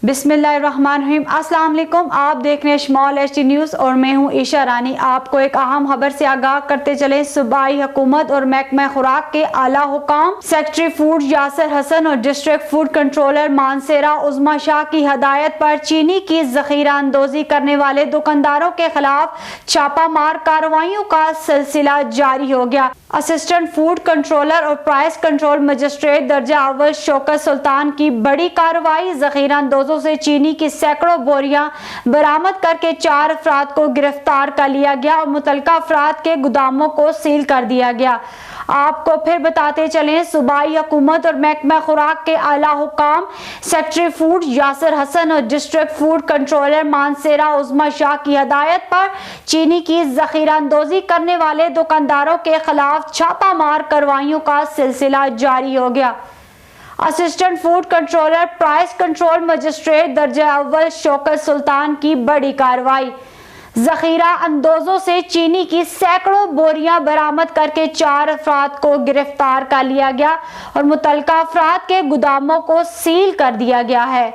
बिस्मिल्लाहिर्रहमानिर्रहीम। अस्सलाम वालेकुम। आप देख रहे हैं स्मॉल एचडी न्यूज़ और मैं हूं ईशा रानी। आपको एक अहम खबर से आगाह करते चले। सूबाई हुकूमत और महकमा खुराक के आला हुकाम सेक्रेटरी फूड यासिर हसन और डिस्ट्रिक्ट फूड कंट्रोलर मानसेरा उज़्मा शाह की हदायत पर चीनी की ज़ख़ीरा अंदोज़ी करने वाले दुकानदारों के खिलाफ छापामार कार्रवाइयों का सिलसिला जारी हो गया। असिस्टेंट फूड कंट्रोलर और प्राइस कंट्रोल मजिस्ट्रेट दर्जा अव्वल शौकत सुल्तान की बड़ी कार्रवाई। ज़ख़ीरा अंदोजों से चीनी की सैकड़ों बोरियां बरामद करके 4 अफराद को गिरफ्तार कर लिया गया और मुतल्लिका अफराद के गोदामों को सील कर दिया गया। आपको फिर बताते चलें, सूबाई हुकूमत और महकमा खुराक के आला हुकाम सेक्रेटरी फूड यासिर हसन और डिस्ट्रिक्ट फूड कंट्रोलर मानसेरा उज़्मा शाह की हदायत पर चीनी की ज़ख़ीरा अंदोज़ी करने वाले दुकानदारों के खिलाफ छापामार कार्रवाइयों का सिलसिला जारी हो गया। Assistant food controller price control magistrate दर्जा अव्वल शौकत सुल्तान की बड़ी कार्रवाई। ज़ख़ीरा अंदोजों से चीनी की सैकड़ों बोरियां बरामद करके 4 अफराद को गिरफ्तार कर लिया गया और मुतल्लिका अफराद के गोदामों को सील कर दिया गया है।